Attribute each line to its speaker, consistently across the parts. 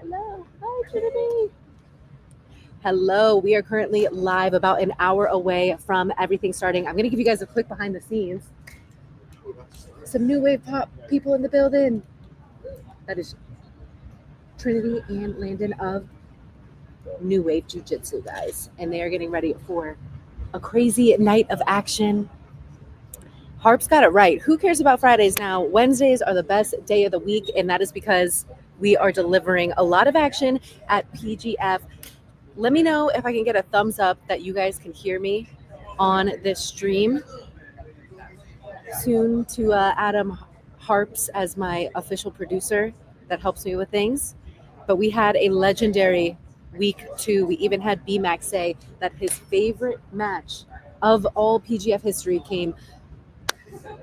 Speaker 1: Hello. Hi, Trinity. Hello. We are currently live about an hour away from everything starting. I'm going to give you guys a quick behind the scenes. Some new wave pop people in the building. That is Trinity and Landon of New Wave Jiu Jitsu, guys. And they are getting ready for a crazy night of action. Harp's got it right. Who cares about Fridays now? Wednesdays are the best day of the week, and that is because we are delivering a lot of action at PGF. Let me know if I can get a thumbs up that you guys can hear me on this stream. Soon to Adam Harps as my official producer that helps me with things. But we had a legendary week 2. We even had B-Max say that his favorite match of all PGF history came.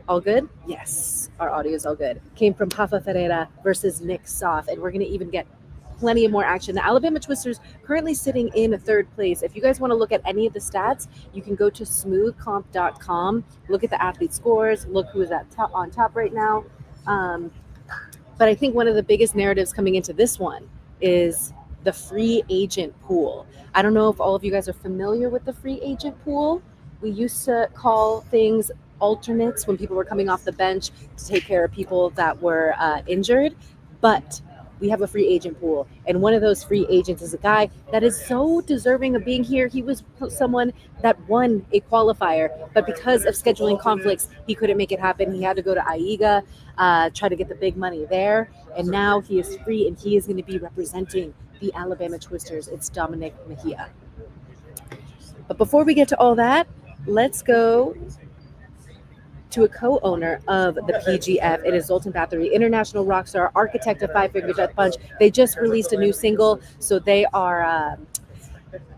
Speaker 1: All good? Yes, our audio is all good. Came from Rafael Ferreira versus Nick Soff, and we're going to even get plenty of more action. The Alabama Twisters currently sitting in 3rd place. If you guys want to look at any of the stats, you can go to smoothcomp.com, look at the athlete scores, look who is on top right now. But I think one of the biggest narratives coming into this one is the free agent pool. I don't know if all of you guys are familiar with the free agent pool. We used to call things alternates when people were coming off the bench to take care of people that were injured, but we have a free agent pool, and one of those free agents is a guy that is so deserving of being here. He was someone that won a qualifier, but because of scheduling conflicts, he couldn't make it happen. He had to go to AIGA, try to get the big money there, and now he is free, and he is going to be representing the Alabama Twisters. It's Dominic Mejia. But before we get to all that, let's go to a co-owner of the PGF. It is Zoltan Bathory, international rock star, architect of Five Finger Death Punch. They just released a new single, so they are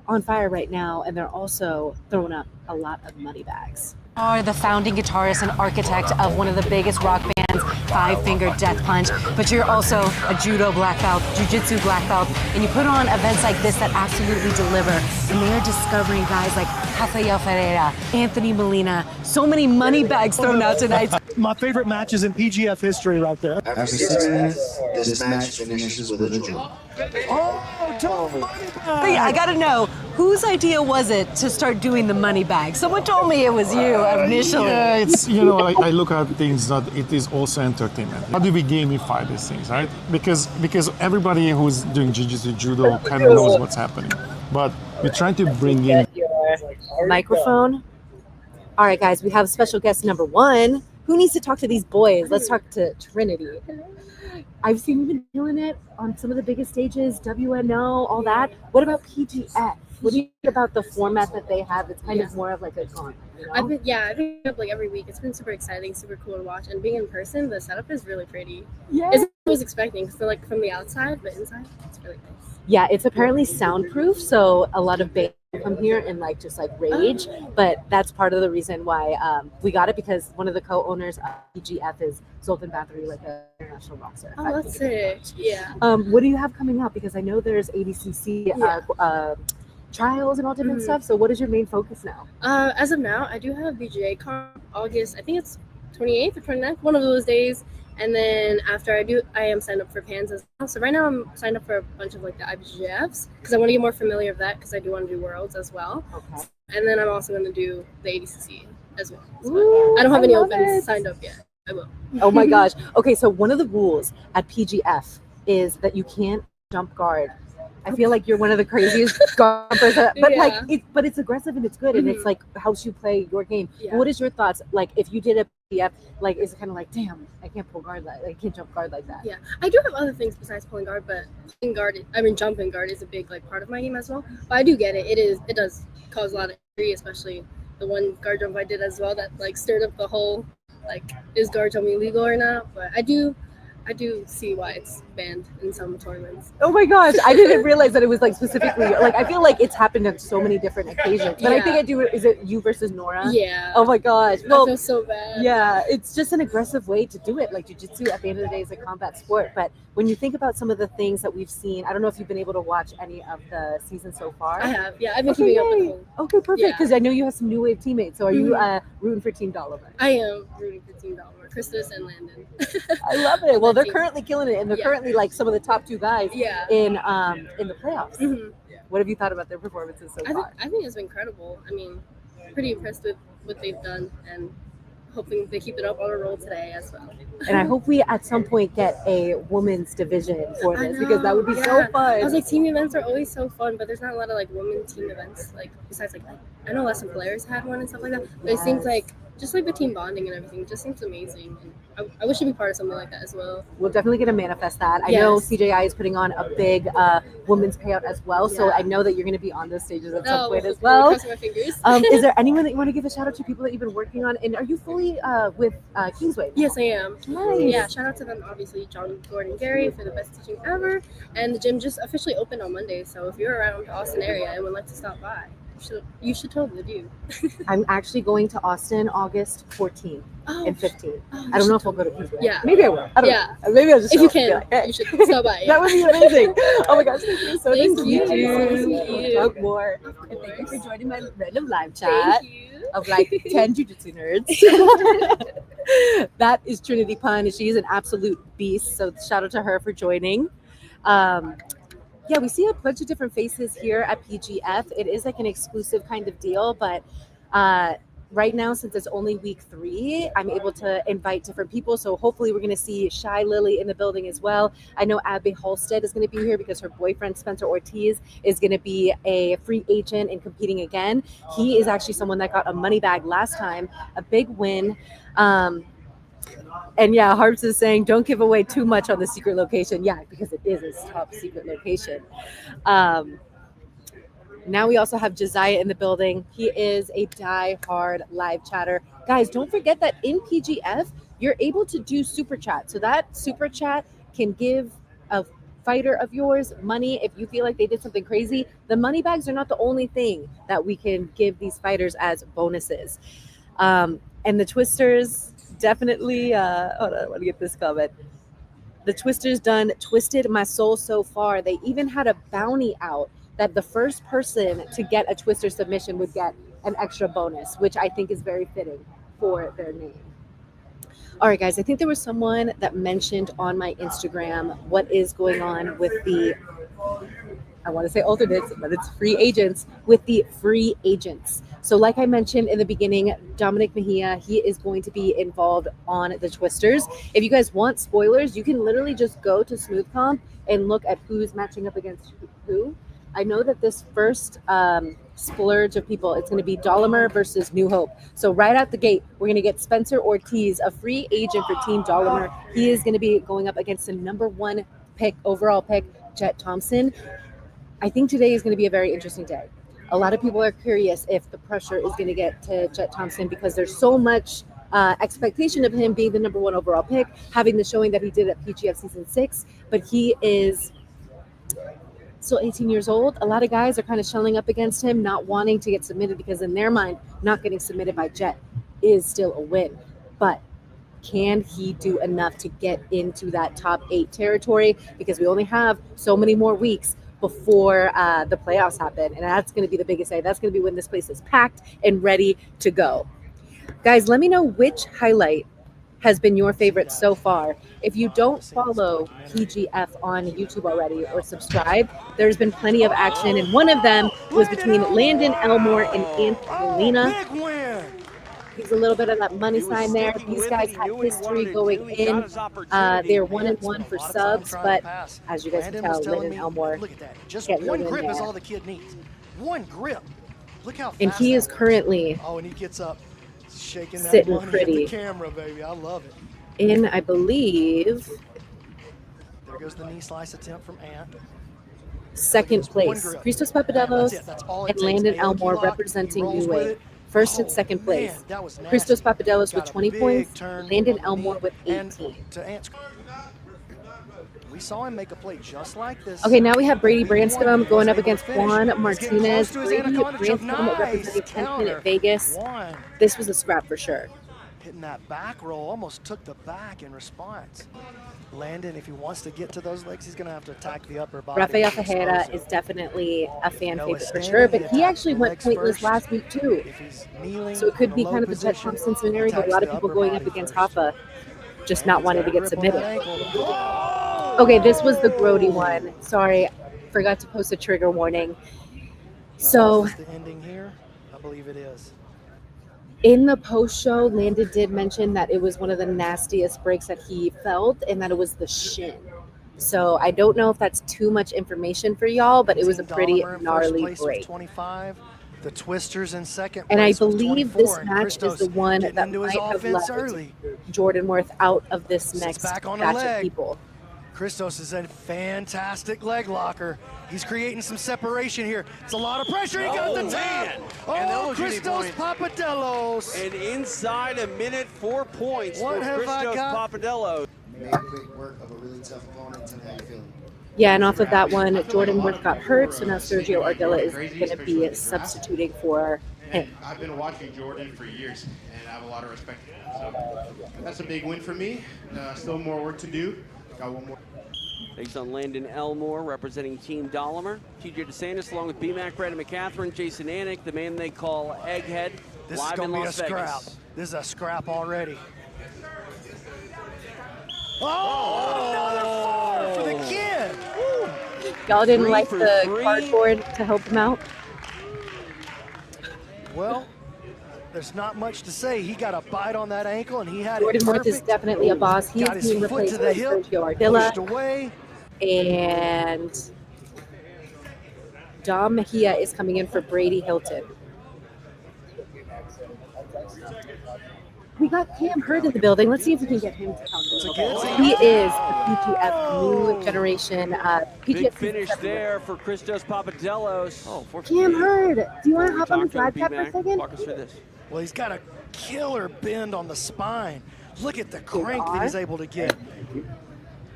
Speaker 1: on fire right now, and they're also throwing up a lot of money bags. Are the founding guitarist and architect of one of the biggest rock bands, Five Finger Death Punch, but you're also a judo black belt, jiu-jitsu black belt, and you put on events like this that absolutely deliver. And they're discovering guys like Rafael Ferreira, Anthony Molina, so many money bags thrown out tonight.
Speaker 2: My favorite match is in PGF history right there.
Speaker 3: After 6 minutes, this match finishes with a draw.
Speaker 2: Oh, total money bag.
Speaker 1: But yeah, I gotta know, whose idea was it to start doing the money bag? Someone told me it was you initially.
Speaker 4: Yeah, it's, I look at things that it is also entertainment. How do we gamify these things, right? Because everybody who's doing jiu-jitsu, judo kind of knows what's happening. But we're trying to bring in
Speaker 1: your microphone. All right, guys, we have special guest number 1. Who needs to talk to these boys? Let's talk to Trinity. I've seen you been doing it on some of the biggest stages, WNO, all that. What about PGF? What do you think about the format that they have? It's kind of more of like a con. You know?
Speaker 5: I've been up like every week. It's been super exciting, super cool to watch. And being in person, the setup is really pretty.
Speaker 1: Yeah.
Speaker 5: It's what I was expecting. So like from the outside, but inside, it's really nice.
Speaker 1: Yeah, it's apparently soundproof, so a lot of bands come here and just rage. But that's part of the reason why we got it, because one of the co-owners of PGF is Zoltan Bathory, like an international rock star.
Speaker 5: Oh, that's it. Yeah.
Speaker 1: What do you have coming up? Because I know there's ADCC trials and all different stuff. So what is your main focus now?
Speaker 5: As of now, I do have BJA comp August. I think it's 28th or 29th, one of those days. And then after I am signed up for PANS as well. So right now I'm signed up for a bunch of like the IBJJFs because I want to get more familiar with that, because I do want to do Worlds as well. Okay. And then I'm also going to do the ADCC as well. So
Speaker 1: Ooh,
Speaker 5: I don't have any opens signed up yet. I will.
Speaker 1: Oh my gosh. Okay, so one of the rules at PGF is that you can't jump guard. I feel like you're one of the craziest jumpers, but it's aggressive and it's good, and it's helps you play your game. Yeah. What is your thoughts? Like, if you did a PGF, is it kind of like, damn, I can't pull guard I can't jump guard like that?
Speaker 5: Yeah, I do have other things besides pulling guard, but jumping guard is a big part of my game as well. But I do get it. It does cause a lot of injury, especially the one guard jump I did as well that stirred up the whole is guard jumping illegal or not? But I do see why it's banned in some tournaments.
Speaker 1: Oh my gosh, I didn't realize that it was specifically I feel like it's happened on so many different occasions. But I think is it you versus Nora?
Speaker 5: Yeah.
Speaker 1: Oh my gosh.
Speaker 5: Well, I feel so bad.
Speaker 1: Yeah, it's just an aggressive way to do it. Jiu-jitsu at the end of the day is a combat sport. But when you think about some of the things that we've seen, I don't know if you've been able to watch any of the season so far.
Speaker 5: I have, yeah. I've been keeping up with them.
Speaker 1: Okay, perfect. Because I know you have some new wave teammates. So are you rooting for Team Dolomite?
Speaker 5: I am rooting for Team Dolomite. Cristos and Landon.
Speaker 1: I love it. Well, they're
Speaker 5: Team.
Speaker 1: currently killing it, and they're
Speaker 5: Yeah.
Speaker 1: currently like some of the top 2 guys
Speaker 5: Yeah.
Speaker 1: in the playoffs.
Speaker 5: Mhm.
Speaker 1: What have you thought about their performances so far?
Speaker 5: I think it's been incredible. I mean, pretty impressed with what they've done, and hoping they keep it up on a roll today as well.
Speaker 1: And I hope we at some point get a women's division for
Speaker 5: I
Speaker 1: this, because that would be
Speaker 5: know,
Speaker 1: so
Speaker 5: yeah.
Speaker 1: fun.
Speaker 5: I was like, team events are always so fun, but there's not a lot of like women team events. Like besides like I know Lesson Players had one and stuff like that, but it seems like just like the team bonding and everything just seems amazing. And I wish to be part of something like that as well.
Speaker 1: We're definitely going to manifest that. I know
Speaker 5: Yes.
Speaker 1: CJI is putting on a big women's payout as well, so
Speaker 5: Yeah.
Speaker 1: I know that you're going to be on those stages at some point as
Speaker 5: hopefully,
Speaker 1: well.
Speaker 5: crossing my fingers.
Speaker 1: Is there anyone that you want to give a shout out to, people that you've been working on? And are you fully with Kingsway?
Speaker 5: Yes, I am.
Speaker 1: Nice.
Speaker 5: Yeah, shout out to them, obviously, John, Gordon, Gary, for the best teaching ever. And the gym just officially opened on Monday, so if you're around the Austin area and would like to stop by, you should totally do.
Speaker 1: I'm actually going to Austin August 14th
Speaker 5: Oh,
Speaker 1: and 15th.
Speaker 5: oh,
Speaker 1: I don't know if I'll go to Kingsway.
Speaker 5: Yeah.
Speaker 1: Maybe I will. I don't
Speaker 5: Yeah.
Speaker 1: know. Maybe I'll just
Speaker 5: If
Speaker 1: show
Speaker 5: you
Speaker 1: up and be
Speaker 5: can,
Speaker 1: like, hey.
Speaker 5: you should stop by.
Speaker 1: That
Speaker 5: Yeah.
Speaker 1: would be amazing. Oh my gosh, thank you so
Speaker 5: Thank
Speaker 1: much.
Speaker 5: you.
Speaker 1: We'll
Speaker 5: Thank
Speaker 1: talk
Speaker 5: you.
Speaker 1: more.
Speaker 5: Of
Speaker 1: And thank you for
Speaker 5: course.
Speaker 1: joining my random live chat
Speaker 5: Thank you.
Speaker 1: of like 10 jiu-jitsu nerds. That is Trinity Pun. She's an absolute beast. So shout out to her for joining. Yeah, we see a bunch of different faces here at PGF. It is like an exclusive kind of deal, but right now, since it's only week 3, I'm able to invite different people. So hopefully we're going to see Shy Lily in the building as well. I know Abby Halstead is going to be here because her boyfriend, Spencer Ortiz, is going to be a free agent and competing again. He is actually someone that got a money bag last time, a big win. And yeah, Harps is saying, don't give away too much on the secret location. Yeah, because it is his top secret location. Now we also have Josiah in the building. He is a die-hard live chatter. Guys, don't forget that in PGF, you're able to do super chat. So that super chat can give a fighter of yours money if you feel like they did something crazy. The money bags are not the only thing that we can give these fighters as bonuses. And the Twisters definitely, hold on, I want to get this comment. The Twisters done twisted my soul so far. They even had a bounty out that the first person to get a Twister submission would get an extra bonus, which I think is very fitting for their name. All right, guys, I think there was someone that mentioned on my Instagram what is going on with the, I want to say alternates, but it's free agents, with the free agents. So like I mentioned in the beginning, Dominic Mejia, he is going to be involved on the Twisters. If you guys want spoilers, you can literally just go to Smooth Comp and look at who's matching up against who. I know that this first splurge of people, it's going to be Dolomer versus New Hope. So right out the gate, we're going to get Spencer Ortiz, a free agent for Team Dolomer. He is going to be going up against the number 1 pick, overall pick, Jet Thompson. I think today is going to be a very interesting day. A lot of people are curious if the pressure is going to get to Jet Thompson because there's so much expectation of him being the number 1 overall pick, having the showing that he did at PGF Season 6, but he is still 18 years old. A lot of guys are kind of shelling up against him, not wanting to get submitted because in their mind, not getting submitted by Jet is still a win. But can he do enough to get into that top 8 territory? Because we only have so many more weeks before the playoffs happen. And that's going to be the biggest day. That's going to be when this place is packed and ready to go. Guys, let me know which highlight has been your favorite so far. If you don't follow PGF on YouTube already or subscribe, there's been plenty of action. And one of them was between Landon Elmore and Angelina.
Speaker 2: Big win.
Speaker 1: He's a little bit of that money sign there. These guys had history going in. They're 1-1 for subs, but as you guys can tell, Landon Elmore
Speaker 2: Look at that. Just
Speaker 1: getting
Speaker 2: one
Speaker 1: in
Speaker 2: grip is
Speaker 1: there.
Speaker 2: all the kid needs. One grip. Look how fast
Speaker 1: And he is
Speaker 2: that
Speaker 1: currently
Speaker 2: Oh, and he gets up, shaking that
Speaker 1: sitting
Speaker 2: money
Speaker 1: pretty.
Speaker 2: at the camera, baby. I love it.
Speaker 1: in, I believe,
Speaker 2: There goes the knee slice attempt from Ant.
Speaker 1: second
Speaker 2: Just one
Speaker 1: place.
Speaker 2: grip.
Speaker 1: Cristos
Speaker 2: That's
Speaker 1: Papadelos
Speaker 2: it. That's all it
Speaker 1: and
Speaker 2: takes.
Speaker 1: Landon
Speaker 2: Nail key
Speaker 1: Elmore
Speaker 2: lock,
Speaker 1: representing
Speaker 2: he rolls with
Speaker 1: UA.
Speaker 2: it.
Speaker 1: First and
Speaker 2: Oh,
Speaker 1: second
Speaker 2: man,
Speaker 1: place.
Speaker 2: that was
Speaker 1: Cristos
Speaker 2: nasty.
Speaker 1: Papadelos with
Speaker 2: Got a
Speaker 1: 20
Speaker 2: big
Speaker 1: points.
Speaker 2: turn
Speaker 1: Landon
Speaker 2: on the
Speaker 1: Elmore
Speaker 2: knee,
Speaker 1: with
Speaker 2: and
Speaker 1: 18.
Speaker 2: to Ant's, we saw him make a play just like this.
Speaker 1: Okay, now we have Brady
Speaker 2: Week 1,
Speaker 1: Branscombe
Speaker 2: he
Speaker 1: going
Speaker 2: wasn't
Speaker 1: up
Speaker 2: able to
Speaker 1: against
Speaker 2: finish.
Speaker 1: Juan
Speaker 2: He's getting
Speaker 1: Martinez.
Speaker 2: close to his
Speaker 1: Brady
Speaker 2: anaconda choke.
Speaker 1: Branscombe
Speaker 2: Nice
Speaker 1: representing 10th
Speaker 2: counter.
Speaker 1: at Vegas.
Speaker 2: One.
Speaker 1: This was a scrap for sure.
Speaker 2: Hitting that back roll, almost took the back in response. Landon, if he wants to get to those legs, he's going to have to attack the upper body.
Speaker 1: Rafael Ferreira is definitely a fan
Speaker 2: Noah
Speaker 1: favorite for
Speaker 2: standing,
Speaker 1: sure, but
Speaker 2: he
Speaker 1: he
Speaker 2: attacked
Speaker 1: actually
Speaker 2: the
Speaker 1: went
Speaker 2: legs
Speaker 1: pointless
Speaker 2: first.
Speaker 1: last week too.
Speaker 2: If he's kneeling,
Speaker 1: So it could
Speaker 2: in
Speaker 1: be
Speaker 2: a
Speaker 1: kind
Speaker 2: low
Speaker 1: of the Ted
Speaker 2: position,
Speaker 1: Thompson scenario, but a
Speaker 2: attacks
Speaker 1: lot of
Speaker 2: the
Speaker 1: people
Speaker 2: upper
Speaker 1: going
Speaker 2: body
Speaker 1: up against
Speaker 2: first.
Speaker 1: Hoffa just
Speaker 2: And
Speaker 1: not
Speaker 2: he's
Speaker 1: wanting
Speaker 2: got
Speaker 1: to
Speaker 2: a
Speaker 1: get
Speaker 2: grip on that
Speaker 1: submitted.
Speaker 2: ankle.
Speaker 1: Okay, this was the Grody one. Sorry, forgot to post a trigger warning. So
Speaker 2: Is this the ending here? I believe it is.
Speaker 1: in the post show, Landon did mention that it was one of the nastiest breaks that he felt and that it was the shin. So I don't know if that's too much information for y'all, but it was a
Speaker 2: Team
Speaker 1: pretty
Speaker 2: Dahlinger in
Speaker 1: gnarly
Speaker 2: first place with
Speaker 1: break.
Speaker 2: 25. The Twisters in second
Speaker 1: And I
Speaker 2: place with
Speaker 1: believe
Speaker 2: 24.
Speaker 1: this
Speaker 2: And
Speaker 1: match is
Speaker 2: Cristos
Speaker 1: the one
Speaker 2: getting
Speaker 1: that
Speaker 2: into his
Speaker 1: might have
Speaker 2: offense
Speaker 1: left
Speaker 2: early.
Speaker 1: Jordan Worth out of this
Speaker 2: Sits
Speaker 1: next
Speaker 2: back on the
Speaker 1: batch of
Speaker 2: leg.
Speaker 1: people.
Speaker 2: Cristos is a fantastic leg locker. He's creating some separation here. It's a lot of pressure. He got the tap. Oh, Cristos Papadelos.
Speaker 6: And inside a minute, 4 points
Speaker 2: What
Speaker 6: for
Speaker 2: have I
Speaker 6: Cristos
Speaker 2: got?
Speaker 6: Papadelos.
Speaker 3: Made quick work of a really tough opponent. Tell me how you feeling.
Speaker 1: Yeah, and off of that one, Jordan Worth got hurt, so now Sergio Ardilla is going to be substituting for him.
Speaker 7: I've been watching Jordan for years, and I have a lot of respect for him. So that's a big win for me. Still more work to do. Got one more.
Speaker 6: Takes on Landon Elmore, representing Team Dahlinger. TJ DeSantis, along with BMAC, Brandon McCatherine, Jason Anik, the man they call Egghead,
Speaker 2: This is
Speaker 6: live
Speaker 2: going
Speaker 6: in
Speaker 2: to be a
Speaker 6: Las
Speaker 2: scrap.
Speaker 6: Vegas.
Speaker 2: This is a scrap already. Oh, another 4 for the kid. Woo.
Speaker 1: Y'all didn't
Speaker 6: 3
Speaker 1: like
Speaker 6: for
Speaker 1: the
Speaker 6: 3.
Speaker 1: cardboard to help him out?
Speaker 2: Well, there's not much to say. He got a bite on that ankle, and he had
Speaker 1: Jordan
Speaker 2: it
Speaker 1: Worth
Speaker 2: perfect.
Speaker 1: is definitely a boss. He
Speaker 2: Got
Speaker 1: is
Speaker 2: his
Speaker 1: being
Speaker 2: foot to
Speaker 1: replaced
Speaker 2: the
Speaker 1: by
Speaker 2: hip,
Speaker 1: Sergio
Speaker 2: pushed
Speaker 1: Ardilla,
Speaker 2: away.
Speaker 1: and Dom Mejia is coming in for Brady Hilton. We got Cam Hurd in the building. Let's see if we can get him to talk a little bit. He is the PGF new generation.
Speaker 6: Big
Speaker 1: PGF
Speaker 6: finish there for Cristos Papadelos. Oh,
Speaker 1: Cam Hurd, do you want to hop on the live chat for a
Speaker 6: BMAC.
Speaker 1: second?
Speaker 6: Walk us through this.
Speaker 2: Well, he's got a killer bend on the spine. Look at the crank that he's able to get.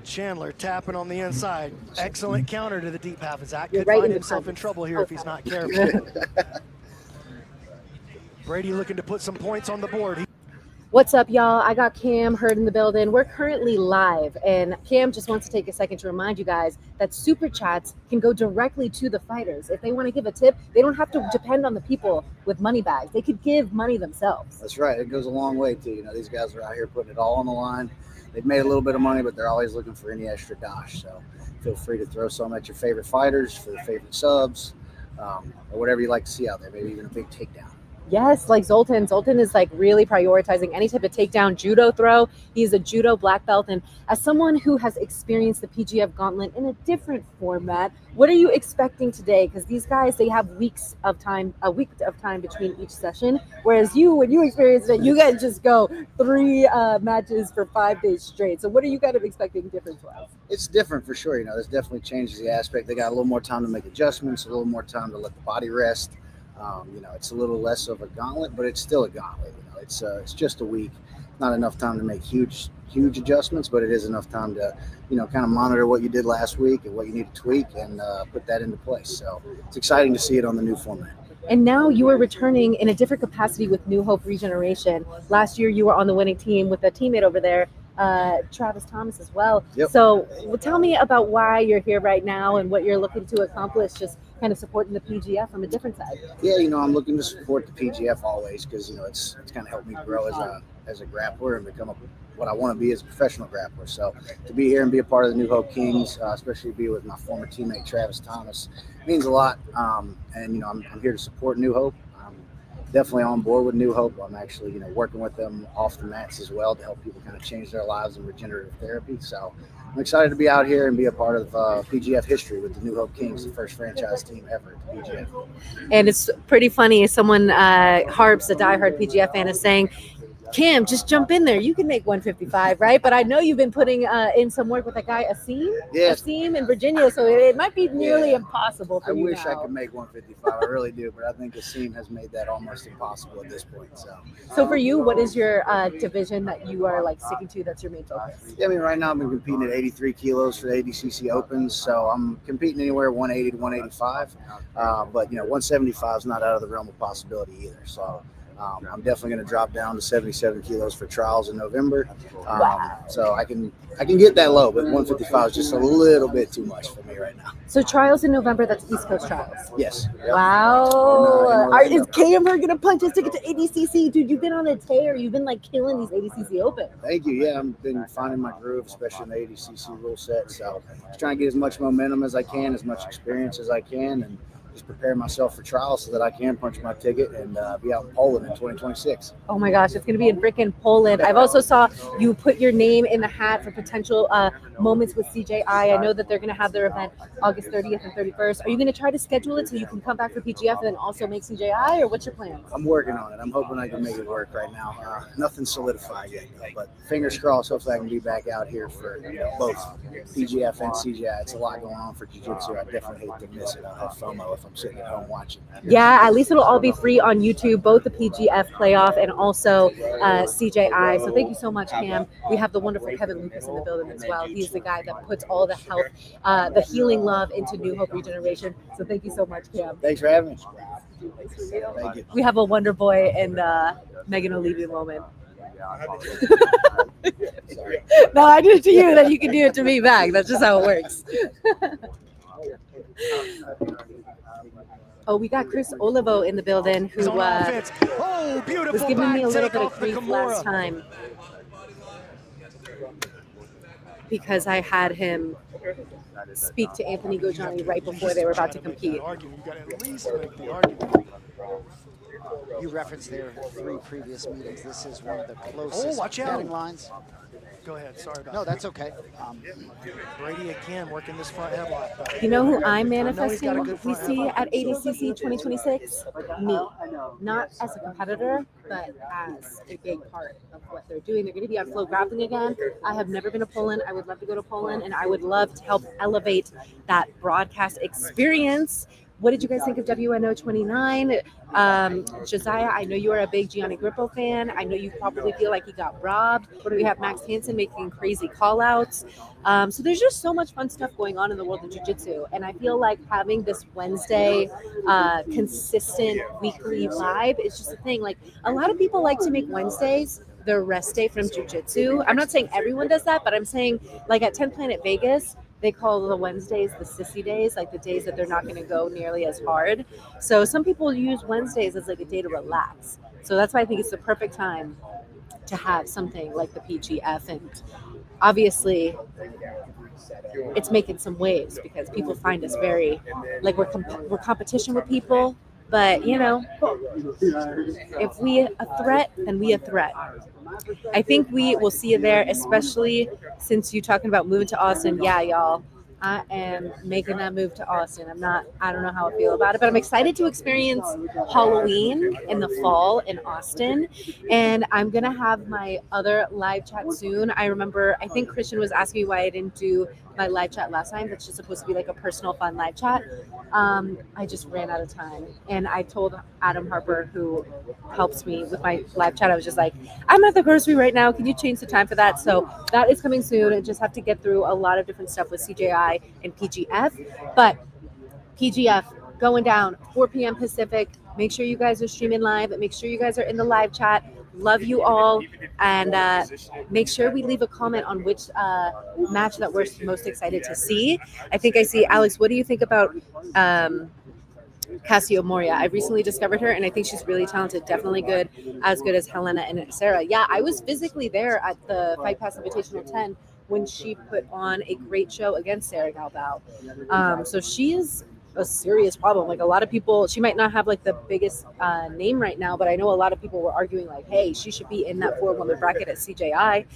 Speaker 2: Chandler tapping on the inside. Excellent counter to the deep half. Zach
Speaker 1: You're
Speaker 2: could
Speaker 1: right in
Speaker 2: find
Speaker 1: the
Speaker 2: himself in
Speaker 1: comments.
Speaker 2: trouble here if he's not careful. Brady looking to put some points on the board.
Speaker 1: What's up, y'all? I got Cam Hurd in the building. We're currently live, and Cam just wants to take a second to remind you guys that super chats can go directly to the fighters. If they want to give a tip, they don't have to depend on the people with money bags. They could give money themselves.
Speaker 8: That's right. It goes a long way too. You know, these guys are out here putting it all on the line. They've made a little bit of money, but they're always looking for any extra dosh. So feel free to throw some at your favorite fighters, for your favorite subs, or whatever you like to see out there. Maybe even a big takedown.
Speaker 1: Yes, like Zoltan. Zoltan is like really prioritizing any type of takedown judo throw. He's a judo black belt. And as someone who has experienced the PGF gauntlet in a different format, what are you expecting today? Because these guys, they have a week of time between each session. Whereas you, when you experience it, you guys just go 3 matches for 5 days straight. So what are you kind of expecting difference-wise?
Speaker 8: It's different for sure. You know, this definitely changes the aspect. They got a little more time to make adjustments, a little more time to let the body rest. You know, it's a little less of a gauntlet, but it's still a gauntlet. You know, it's just a week, not enough time to make huge adjustments, but it is enough time to, you know, kind of monitor what you did last week and what you need to tweak and put that into place. So it's exciting to see it on the new format.
Speaker 1: And now you are returning in a different capacity with New Hope Regeneration. Last year you were on the winning team with a teammate over there, Travis Thomas as well.
Speaker 8: Yep.
Speaker 1: So tell me about why you're here right now and what you're looking to accomplish, just kind of supporting the PGF from a different side.
Speaker 8: Yeah, you know, I'm looking to support the PGF always because, you know, it's kind of helped me grow as a grappler and become what I want to be as a professional grappler. So to be here and be a part of the New Hope Kings, especially to be with my former teammate Travis Thomas, means a lot. And, you know, I'm here to support New Hope. I'm definitely on board with New Hope. I'm actually, you know, working with them off the mats as well to help people kind of change their lives in regenerative therapy. So I'm excited to be out here and be a part of PGF history with the New Hope Kings, the first franchise team ever at the PGF.
Speaker 1: And it's pretty funny. Someone, Harps, a diehard PGF fan, is saying, Cam, just jump in there. You can make 155, right? But I know you've been putting in some work with that guy, Asim in Virginia, so it might be nearly impossible for
Speaker 8: I
Speaker 1: you
Speaker 8: wish
Speaker 1: now.
Speaker 8: I could make 155. I really do, but I think Asim has made that almost impossible at this point.
Speaker 1: So for you, what is your division that you are like sticking to that's your main focus?
Speaker 8: Yeah, I mean, right now I've been competing at 83 kilos for the ADCC Opens, so I'm competing anywhere 180 to 185. But, you know, 175 is not out of the realm of possibility either. So I'm definitely going to drop down to 77 kilos for trials in November. So I can get that low, but 155 is just a little bit too much for me right now.
Speaker 1: So trials in November, that's East Coast trials.
Speaker 8: Yes. Yep.
Speaker 1: Wow. Is Camber going to punch his ticket to ADCC? Dude, you've been on a tear. You've been like killing these ADCC Open.
Speaker 8: Thank you. Yeah, I've been finding my groove, especially in the ADCC rule set. So just trying to get as much momentum as I can, as much experience as I can, and just prepare myself for trials so that I can punch my ticket and be out in Poland in 2026.
Speaker 1: Oh my gosh, it's going to be in freaking Poland. I've also saw you put your name in the hat for potential moments with CJI. I know that they're going to have their event August 30th and 31st. Are you going to try to schedule it so you can come back for PGF and then also make CJI, or what's your plan?
Speaker 8: I'm working on it. I'm hoping I can make it work right now. Nothing's solidified yet, though, but fingers crossed. Hopefully I can be back out here for both PGF and CJI. It's a lot going on for jiu-jitsu. I definitely hate to miss it. I'll have FOMO if I'm sitting at home watching.
Speaker 1: Yeah, at least it'll all be free on YouTube, both the PGF playoff and also CJI. So thank you so much, Cam. We have the wonderful Kevin Lucas in the building as well. He's the guy that puts all the health, the healing love into New Hope Regeneration. So thank you so much, Cam.
Speaker 8: Thanks for having me.
Speaker 1: Thank you. We have a Wonder Boy and Megan Olivo moment. No, I did it to you, then you can do it to me back. That's just how it works. Oh, we got Kris Olivo in the building, who was giving me a little bit of grief last time because I had him speak to Anthony Gojani right before they were about to compete.
Speaker 9: You referenced their 3 previous meetings. This is one of the closest betting lines.
Speaker 2: Go ahead. Sorry about that.
Speaker 9: No, that's okay.
Speaker 2: Brady again working this front headlock.
Speaker 1: You know who I'm manifesting we see at ADCC 2026? Me. Not as a competitor, but as a big part of what they're doing. They're going to be on Flow Grappling again. I have never been to Poland. I would love to go to Poland, and I would love to help elevate that broadcast experience. What did you guys think of WNO 29? Josiah, I know you are a big Gianni Grippo fan. I know you probably feel like he got robbed. We have Max Hansen making crazy call-outs. So there's just so much fun stuff going on in the world of jiu-jitsu. And I feel like having this Wednesday consistent weekly vibe is just a thing. Like, a lot of people like to make Wednesdays their rest day from jiu-jitsu. I'm not saying everyone does that, but I'm saying, like, at 10 Planet Vegas, they call the Wednesdays the sissy days, like the days that they're not going to go nearly as hard. So some people use Wednesdays as like a day to relax. So that's why I think it's the perfect time to have something like the PGF. And obviously it's making some waves because people find us very, like, we're competition with people. But, you know, if we a threat, then we a threat. I think we will see you there, especially since you're talking about moving to Austin. Yeah, y'all, I am making that move to Austin. I don't know how I feel about it, but I'm excited to experience Halloween in the fall in Austin. And I'm going to have my other live chat soon. I think Christian was asking me why I didn't do my live chat last time. That's just supposed to be like a personal fun live chat. I just ran out of time. And I told Adam Harper, who helps me with my live chat, I was just like, I'm at the grocery right now. Can you change the time for that? So that is coming soon. I just have to get through a lot of different stuff with CJI and PGF. But PGF going down 4 p.m. Pacific. Make sure you guys are streaming live. Make sure you guys are in the live chat. Love you all. And make sure we leave a comment on which match that we're most excited to see. I think I see Alex. What do you think about Cassio Moria? I recently discovered her, and I think she's really talented. Definitely good as Helena and Sarah. Yeah, I was physically there at the Fight Pass Invitational 10 when she put on a great show against Sarah Galbao. So she is a serious problem. Like, a lot of people, she might not have like the biggest name right now, but I know a lot of people were arguing like, hey, she should be in that 4-woman bracket at CJI.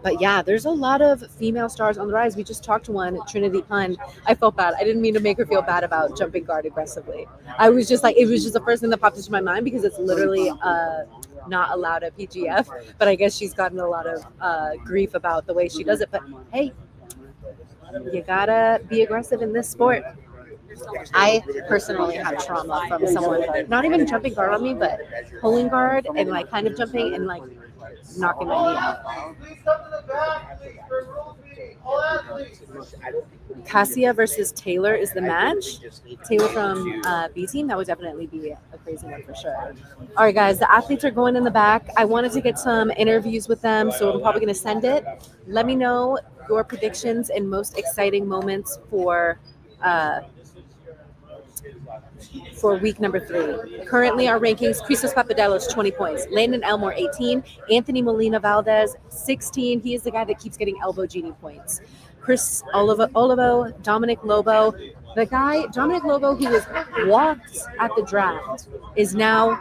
Speaker 1: But yeah, there's a lot of female stars on the rise. We just talked to one, Trinity Pun. I felt bad. I didn't mean to make her feel bad about jumping guard aggressively. I was just like, it was just the first thing that popped into my mind because it's literally not allowed at PGF. But I guess she's gotten a lot of grief about the way she does it. But hey, you gotta be aggressive in this sport. I personally have trauma from someone not even jumping guard on me, but pulling guard and like kind of jumping and like knocking my knee out. Cassia versus Taylor is the match. Taylor from B team. That would definitely be a crazy one for sure. All right, guys, the athletes are going in the back. I wanted to get some interviews with them, so I'm probably going to send it. Let me know your predictions and most exciting moments for week number 3. Currently, our rankings: Cristos Papadelos, 20 points. Landon Elmore, 18. Anthony Molina Valdes, 16. He is the guy that keeps getting elbow genie points. Kris Olivo, Dominic Lobo. The guy, Dominic Lobo, who was walked at the draft, is now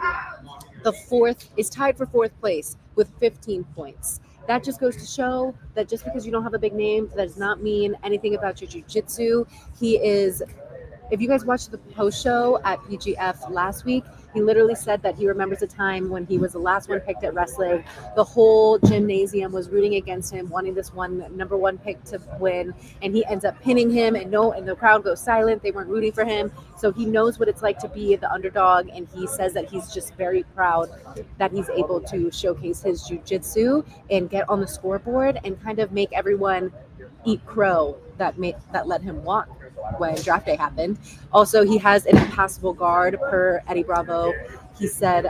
Speaker 1: tied for 4th place with 15 points. That just goes to show that just because you don't have a big name, that does not mean anything about your jiu-jitsu. If you guys watched the post show at PGF last week, he literally said that he remembers a time when he was the last one picked at wrestling. The whole gymnasium was rooting against him, wanting this number one pick to win, and he ends up pinning him, and the crowd goes silent. They weren't rooting for him. So he knows what it's like to be the underdog, and he says that he's just very proud that he's able to showcase his jiu-jitsu and get on the scoreboard and kind of make everyone eat crow that let him walk when draft day happened. Also, he has an impassable guard per Eddie Bravo. He said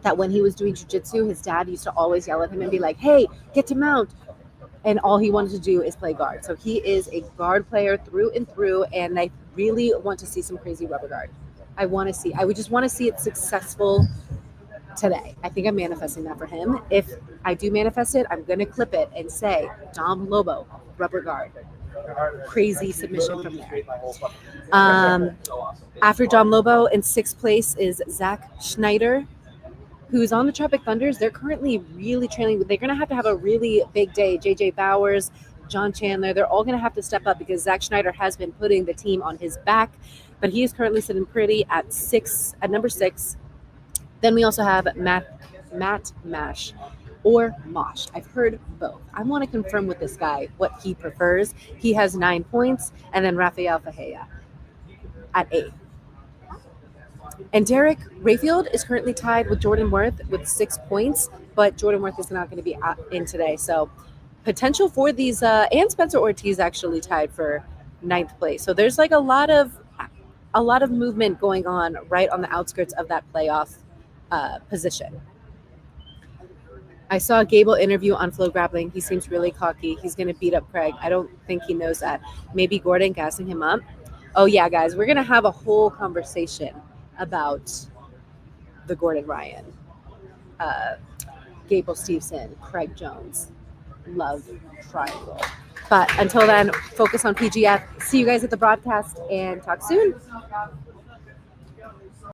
Speaker 1: that when he was doing jiu-jitsu, his dad used to always yell at him and be like, "Hey, get to mount." And all he wanted to do is play guard. So he is a guard player through and through, and I really want to see some crazy rubber guard. I would just want to see it successful today. I think I'm manifesting that for him. If I do manifest it, I'm going to clip it and say, Dom Lobo, rubber guard. Crazy submission from there. After Dom Lobo, in 6th place is Zach Sneider, who's on the Tropic Thunders. They're currently really trailing. They're going to have a really big day. JJ Bowers, John Chandler, they're all going to have to step up because Zach Sneider has been putting the team on his back, but he is currently sitting pretty at number 6. Then we also have Matt Masch or Masch. I've heard both. I want to confirm with this guy what he prefers. He has 9 points, and then Rafael Ferreira at 8. And Derek Rayfield is currently tied with Jordan Worth with 6 points, but Jordan Worth is not going to be in today. So potential for these, and Spencer Ortiz actually tied for 9th place. So there's like a lot of movement going on right on the outskirts of that playoff position. I saw a Gable interview on Flow Grappling. He seems really cocky. He's going to beat up Craig. I don't think he knows that. Maybe Gordon gassing him up. Oh, yeah, guys, we're going to have a whole conversation about the Gordon Ryan, Gable Steveson, Craig Jones, love triangle. But until then, focus on PGF. See you guys at the broadcast and talk soon.